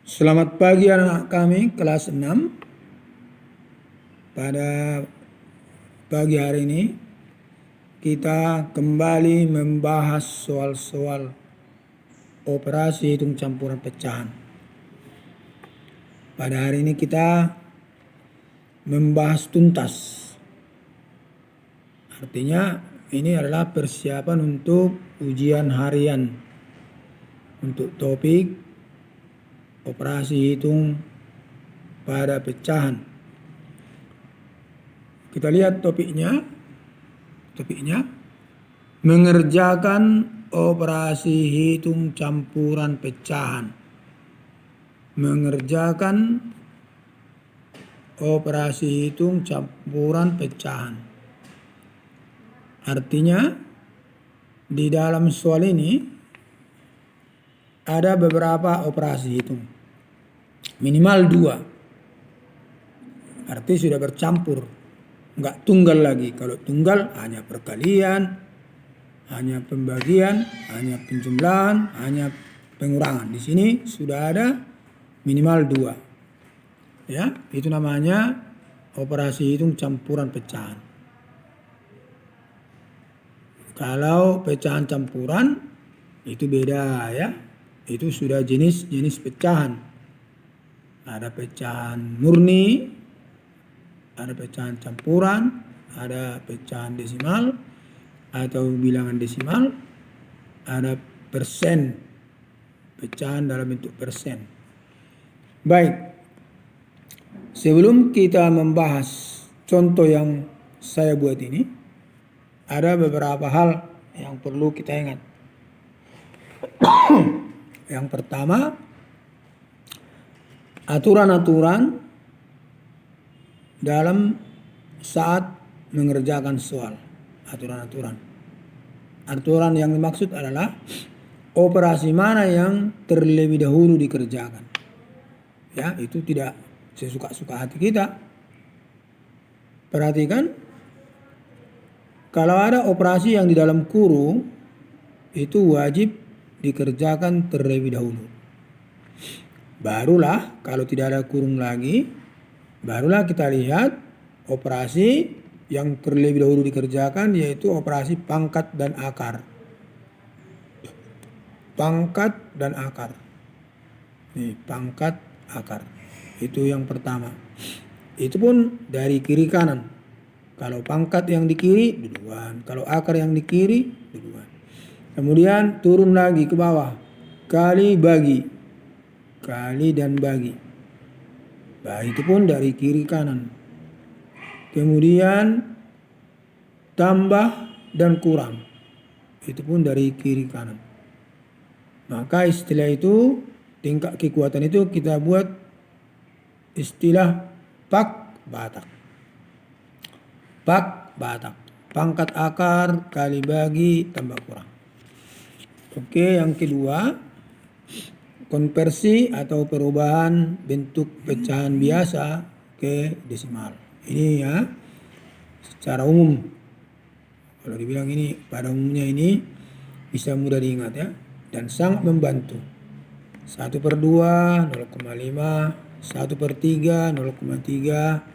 Selamat pagi anak-anak kami kelas 6. Pada pagi hari ini kita kembali membahas soal-soal operasi hitung campuran pecahan. Pada hari ini kita membahas tuntas. Artinya ini adalah persiapan untuk ujian harian untuk topik operasi hitung pada pecahan. Kita lihat topiknya mengerjakan operasi hitung campuran pecahan. Mengerjakan operasi hitung campuran pecahan. Artinya di dalam soal ini ada beberapa operasi hitung. Minimal 2. Arti sudah bercampur. Enggak tunggal lagi. Kalau tunggal hanya perkalian, hanya pembagian, hanya penjumlahan, hanya pengurangan. Di sini sudah ada minimal 2. Ya, itu namanya operasi hitung campuran pecahan. Kalau pecahan campuran itu beda ya. Itu sudah jenis pecahan. Ada pecahan murni, ada pecahan campuran, ada pecahan desimal atau bilangan desimal, ada persen, pecahan dalam bentuk persen. Baik, sebelum kita membahas contoh yang saya buat ini, ada beberapa hal yang perlu kita ingat. Yang pertama, aturan-aturan dalam saat mengerjakan soal. Aturan yang dimaksud adalah operasi mana yang terlebih dahulu dikerjakan. Ya, itu tidak sesuka-suka hati kita. Perhatikan, kalau ada operasi yang di dalam kurung, itu wajib dikerjakan terlebih dahulu. Barulah kalau tidak ada kurung lagi, barulah kita lihat operasi yang terlebih dahulu dikerjakan, yaitu operasi pangkat dan akar. Pangkat dan akar. Nih, pangkat akar. Itu yang pertama. Itu pun dari kiri kanan. Kalau pangkat yang di kiri duluan, kalau akar yang di kiri duluan. Kemudian turun lagi ke bawah. Kali bagi. Kali dan bagi. Nah, itu pun dari kiri kanan. Kemudian tambah dan kurang. Itu pun dari kiri kanan. Maka istilah itu, tingkat kekuatan itu kita buat istilah pak batak. Pak batak. Pangkat akar kali bagi tambah kurang. Oke, yang kedua, konversi atau perubahan bentuk pecahan biasa ke desimal. Ini ya secara umum. Kalau dibilang ini pada umumnya ini bisa mudah diingat ya. Dan sangat membantu. 1/2 0,5, 1/3 0,3,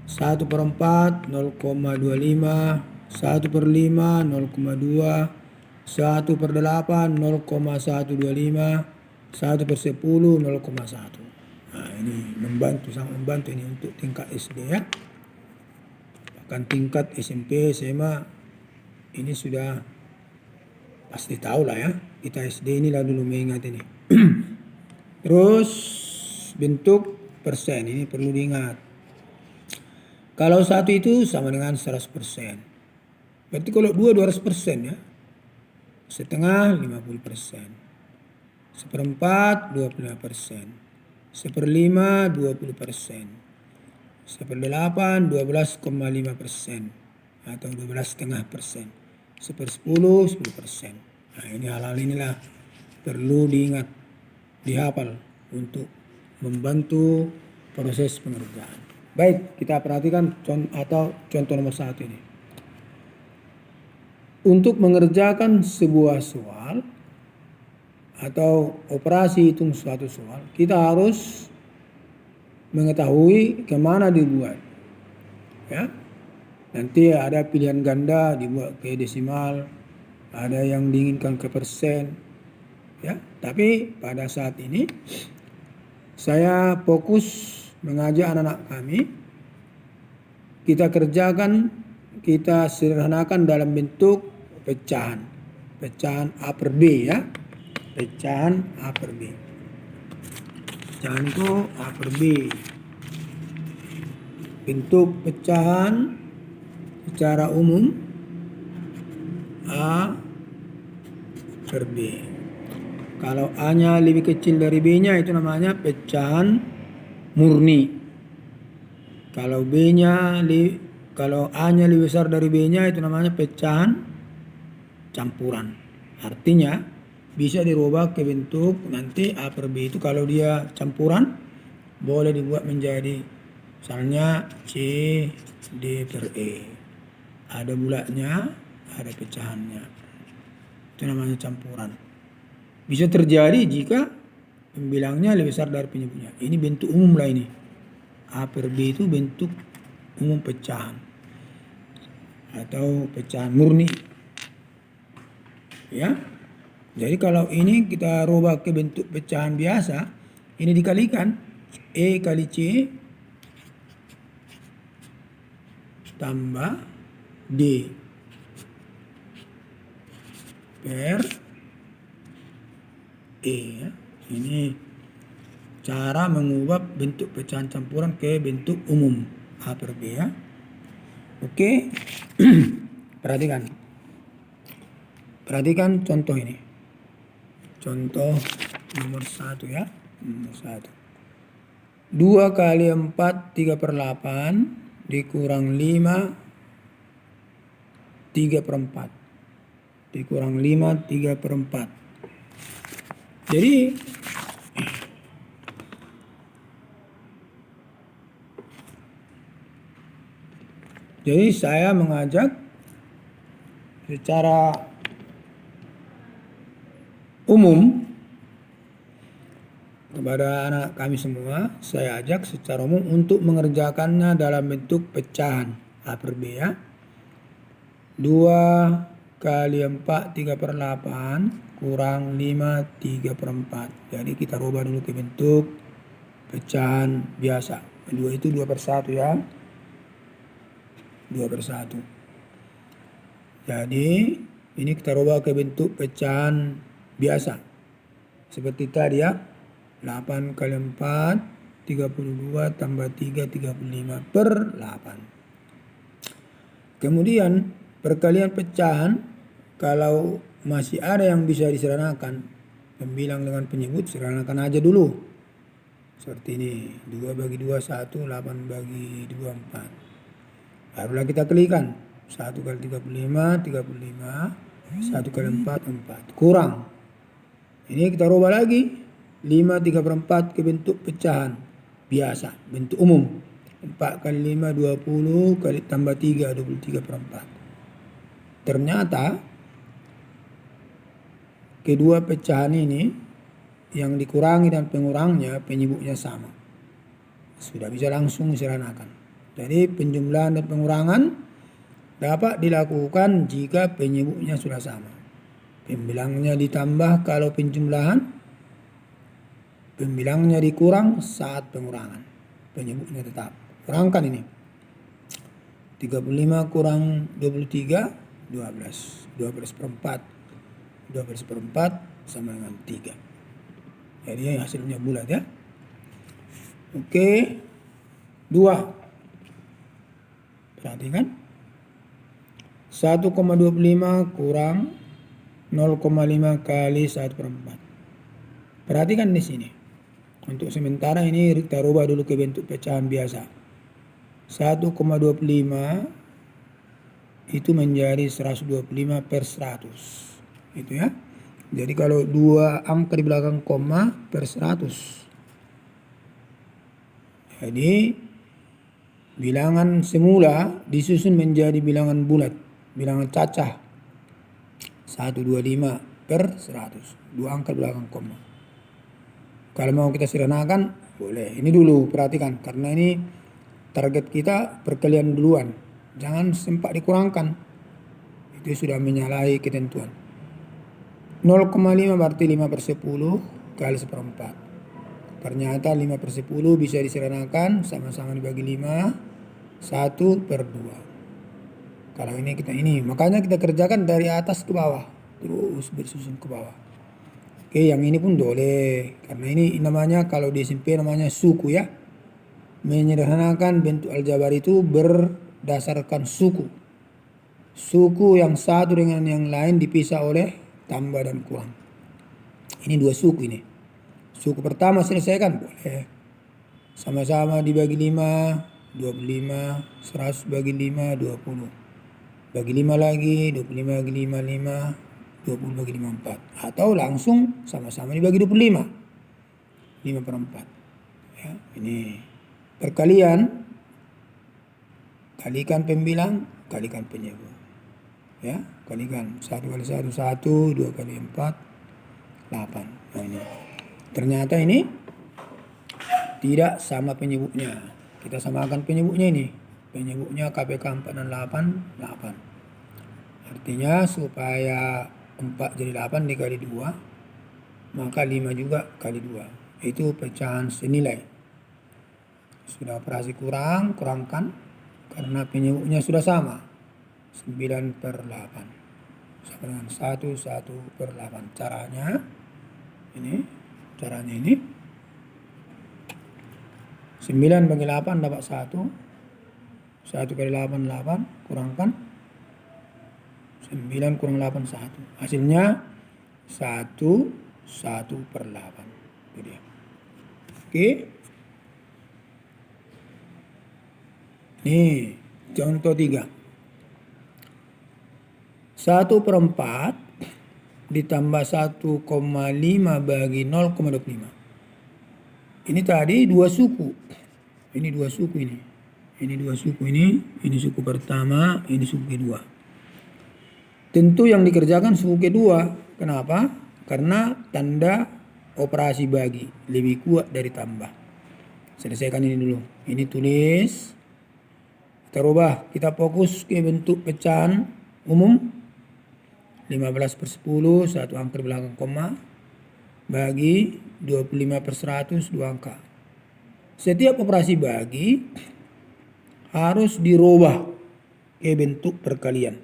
1/4 0,25, 1/5 0,2, 1/8 0,125, 1/10 0,1. Nah, ini membantu, sangat membantu ini untuk tingkat SD ya. Bahkan tingkat SMP, SMA ini sudah pasti tahu lah ya. Kita SD ini lah dulu mengingat ini. Terus bentuk persen ini perlu diingat. Kalau 1 itu sama dengan 100%. Berarti kalau 200% ya. Setengah 50%. 1/4 25%. 1/5 20%. 1/8 12,5% atau 12,5%. 1/10 10%. Nah, ini hal-hal inilah perlu diingat, dihafal untuk membantu proses pengerjaan. Baik, kita perhatikan contoh nomor 1 ini. Untuk mengerjakan sebuah soal atau operasi hitung suatu soal, kita harus mengetahui kemana dibuat. Ya, nanti ada pilihan ganda dibuat ke desimal, ada yang diinginkan ke persen. Ya, tapi pada saat ini saya fokus mengajak anak-anak kami, kita kerjakan, kita sederhanakan dalam bentuk pecahan A per B ya. Pecahan A per B. Pecahan itu A per B. Bentuk pecahan secara umum A per B. Kalau A-nya lebih kecil dari B-nya itu namanya pecahan murni. Kalau A-nya lebih besar dari B-nya itu namanya pecahan campuran. Artinya bisa dirubah ke bentuk nanti A per B itu kalau dia campuran boleh dibuat menjadi misalnya C D per E. Ada bulatnya, ada pecahannya. Itu namanya campuran. Bisa terjadi jika pembilangnya lebih besar dari penyebutnya. Ini bentuk umum lah ini. A per B itu bentuk umum pecahan atau pecahan murni. Ya. Jadi kalau ini kita rubah ke bentuk pecahan biasa, ini dikalikan E kali C tambah D per E. Ya. Ini cara mengubah bentuk pecahan campuran ke bentuk umum A per B ya. Oke. Perhatikan contoh ini. Contoh nomor 1 ya. Nomor 1. 2 kali 4 3 per 8 dikurang 5 3 per 4. Dikurang 5 3 per 4. Jadi saya mengajak secara umum kepada anak kami semua, saya ajak secara umum untuk mengerjakannya dalam bentuk pecahan A per B ya. 2 kali 4 3 per 8 kurang 5 3 per 4. Jadi kita rubah dulu ke bentuk pecahan biasa. 2 itu 2 per 1 ya. 2 per 1. Jadi ini kita rubah ke bentuk pecahan biasa. Seperti tadi ya. 8 kali 4 32 tambah 3 35 per 8. Kemudian perkalian pecahan kalau masih ada yang bisa disederhanakan, pembilang dengan penyebut sederhanakan aja dulu. Seperti ini. 2 bagi 2 1, 8 bagi 2 4. Barulah kita kalikan. 1 kali 35 35. 1 kali 4 4. Kurang. Ini kita rubah lagi. 5 3 per 4 ke bentuk pecahan biasa, bentuk umum. 4 kali 5 20 kali tambah 3 23 per 4. Ternyata kedua pecahan ini yang dikurangi dan pengurangnya penyebutnya sama. Sudah bisa langsung disederhanakan. Jadi penjumlahan dan pengurangan dapat dilakukan jika penyebutnya sudah sama. Pembilangnya ditambah kalau penjumlahan, pembilangnya dikurang saat pengurangan. Penyebutnya tetap. Kurangkan ini. 35 kurang 23, 12. 12 per 4. 12 per 4 sama dengan 3. Jadi hasilnya bulat ya. Oke. 2. Perhatikan. 1,25 kurang 0,5 kali 1 per 4. Perhatikan di sini. Untuk sementara ini kita rubah dulu ke bentuk pecahan biasa. 1,25 itu menjadi 125 per 100. Itu ya. Jadi kalau 2 angka di belakang koma per 100. Jadi bilangan semula disusun menjadi bilangan bulat, bilangan cacah. 125 per 100. 2 angka belakang koma. Kalau mau kita sederhanakan boleh. Ini dulu perhatikan, karena ini target kita perkalian duluan. Jangan sempat dikurangkan. Itu sudah menyalahi ketentuan. 0,5 berarti 5 per 10 kali 1/4. Ternyata 5 per 10 bisa disederhanakan, sama-sama dibagi 5, 1 per 2. Kalau ini, makanya kita kerjakan dari atas ke bawah, terus bersusun ke bawah. Oke, yang ini pun boleh, karena ini namanya, kalau di SMP namanya suku ya. Menyederhanakan bentuk aljabar itu berdasarkan suku. Suku yang satu dengan yang lain dipisah oleh tambah dan kurang. Ini 2 suku ini. Suku pertama selesaikan boleh. Sama-sama dibagi 5, 25, 100 bagi 5, 20. Bagi 5 lagi, 25 bagi 5, 5, 20 bagi 5, 4. Atau langsung sama-sama dibagi 25. 5 per 4. Ya, ini perkalian, kalikan pembilang, kalikan penyebut. Ya, kalikan 1 kali 1, 1, 2 kali 4, 8. Nah ini. Ternyata ini tidak sama penyebutnya. Kita samakan penyebutnya ini. Penyebutnya KPK 4 dan 8, 8. Artinya supaya 4 jadi 8 dikali 2, maka 5 juga kali 2. Itu pecahan senilai. Sudah operasi kurangkan, karena penyebutnya sudah sama. 9 per 8. Sama dengan 1 per 8. Caranya ini. 9 bagi 8 dapat 1. 1 kali 8, 8. Kurangkan 9 kurang 8, 1. Hasilnya 1 per 8. Itu dia. Oke. Nih, contoh 3. 1 per 4 ditambah 1,5 bagi 0,25. Ini tadi 2 suku. Ini 2 suku ini. Ini 2 suku ini suku pertama, ini suku kedua. Tentu yang dikerjakan suku kedua. Kenapa? Karena tanda operasi bagi lebih kuat dari tambah. Selesaikan ini dulu. Ini tulis. Kita rubah. Kita fokus ke bentuk pecahan umum. 15 per 10, 1 angka di belakang koma. Bagi 25 per 100, 2 angka. Setiap operasi bagi harus dirubah ke bentuk perkalian.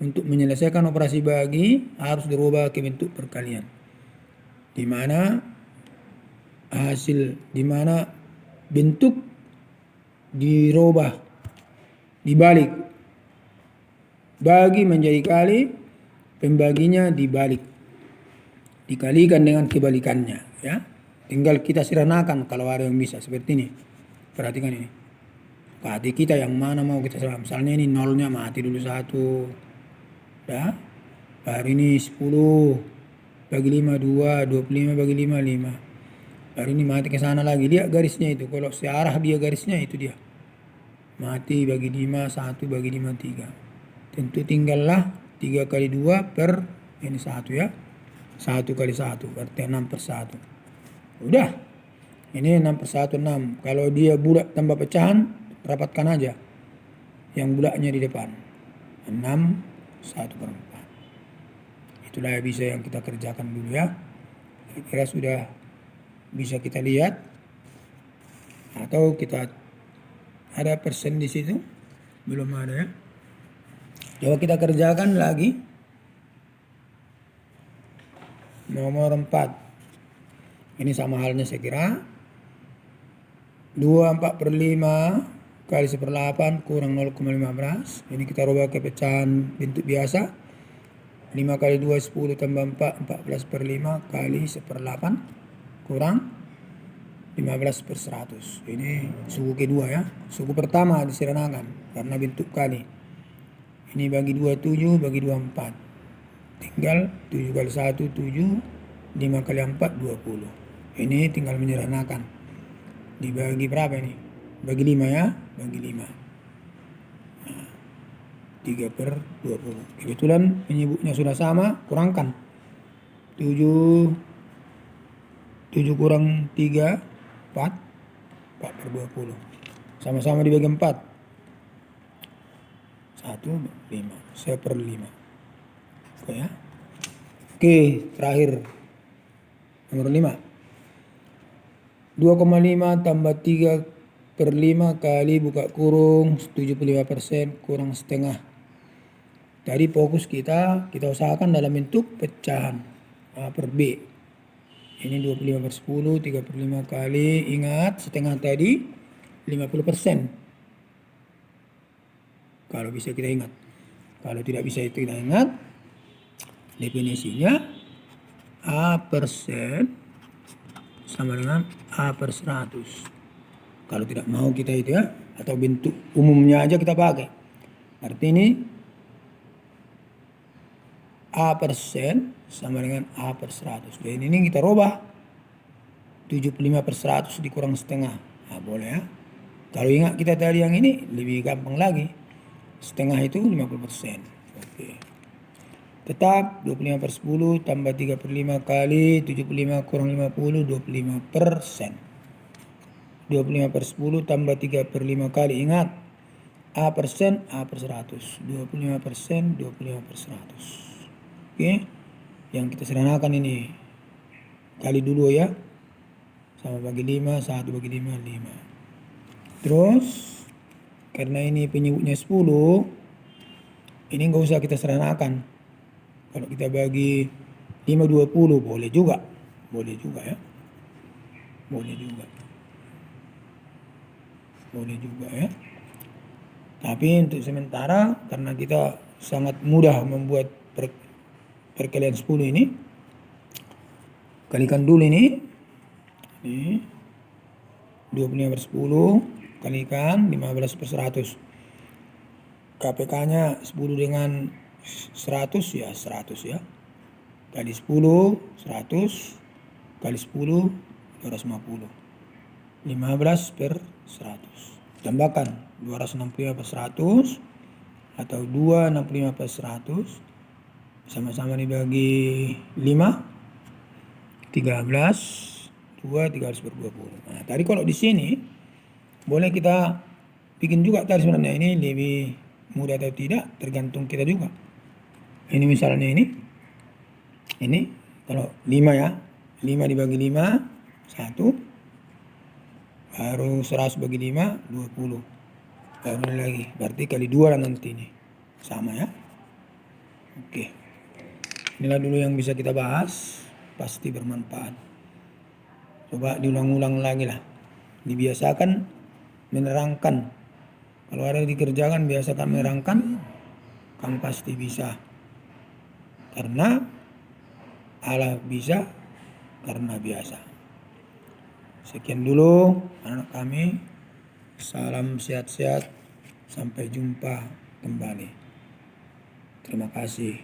Untuk menyelesaikan operasi bagi harus dirubah ke bentuk perkalian. Di mana bentuk dirubah, dibalik. Bagi menjadi kali, pembaginya dibalik. Dikalikan dengan kebalikannya, ya. Tinggal kita sederhanakan kalau ada yang bisa seperti ini. Perhatikan ini. Hati kita yang mana mau kita serang. Misalnya ini nolnya mati dulu 1. Ya. Baru ini 10 bagi 5 2, 25 bagi 5 5. Baru ini mati ke sana lagi. Lihat garisnya itu. Kalau searah dia garisnya itu dia. Mati bagi 5, 1 bagi 5 3. Tentu tinggallah 3 kali 2 per ini 1 ya. 1 kali 1 berarti 6 per 1. Udah. Ini 6 per 1 6. Kalau dia bulat tambah pecahan, rapatkan aja yang bulatnya di depan. 6 1 per 4. Itulah bisa yang kita kerjakan dulu ya. Kira-kira sudah bisa kita lihat. Atau kita ada persen di situ? Belum ada ya. Coba kita kerjakan lagi. Nomor 4. Ini sama halnya saya kira. 24 per 5 kali 1/8 kurang 0,15. Ini kita rubah ke pecahan bentuk biasa. 5 kali 2 10 tambah 4 14 per 5 kali 1/8 kurang 15 per 100. Ini suku kedua ya. Suku pertama disederhanakan karena bentuk kali. Ini bagi 2 7, bagi 2 4. Tinggal 7 kali 1 7, 5 kali 4 20. Ini tinggal menyederhanakan. Dibagi berapa ini? Bagi 5 ya, bagi 5. Nah, 3/20. Kebetulan penyebutnya sudah sama, kurangkan. 7 kurang 3, 4. 4/20. Sama-sama dibagi 4. 1/5. 1/5. Oke ya. Oke, terakhir. Nomor 5. 2,5 tambah 3/5 kali buka kurung 75% kurang setengah. Tadi fokus kita usahakan dalam bentuk pecahan A per B. Ini 25/10, 3/5 kali, ingat setengah tadi 50%. Kalau bisa kita ingat. Kalau tidak bisa itu kita ingat, definisinya A persen sama dengan A per 100. Kalau tidak mau kita itu ya, atau bentuk umumnya aja kita pakai. Arti ini A persen sama dengan A per 100. Dan ini kita rubah 75/100 dikurang setengah. Nah, boleh ya. Kalau ingat kita tadi yang ini lebih gampang lagi. Setengah itu 50%. Oke. Tetap 25/10 tambah 3/5 kali 75 kurang 50, 25%. 25/10 tambah 3/5 kali, ingat A persen A per 100. 25%, 25/100. Oke, yang kita sederhanakan ini kali dulu ya, sama bagi 5, 1/5, 5. Terus karena ini penyebutnya 10, ini nggak usah kita sederhanakan. Kalau kita bagi 5/20 boleh juga ya, boleh juga ya. Tapi untuk sementara karena kita sangat mudah membuat perkalian 10 ini, kalikan dulu ini 25/10 kalikan 15/100. KPK-nya 10 dengan 100 ya 100 ya. Kali 10 100 kali 10 250. 15/100. Tambahkan 265/100 atau 265/100 sama-sama dibagi 5, 13, 2 320. Nah, tadi kalau di sini boleh kita bikin juga tadi sebenarnya, ini lebih mudah atau tidak tergantung kita juga. Ini misalnya ini kalau 5 ya, 5 dibagi 5 1, baru 100 bagi 5 20, baru lagi berarti kali 2 lah nanti ini sama ya. Oke, inilah dulu yang bisa kita bahas, pasti bermanfaat. Coba diulang-ulang lagi lah, dibiasakan menerangkan. Kalau ada dikerjakan biasakan menerangkan, kamu pasti bisa. Karena Allah bisa, karena biasa. Sekian dulu anak kami. Salam sehat-sehat. Sampai jumpa kembali. Terima kasih.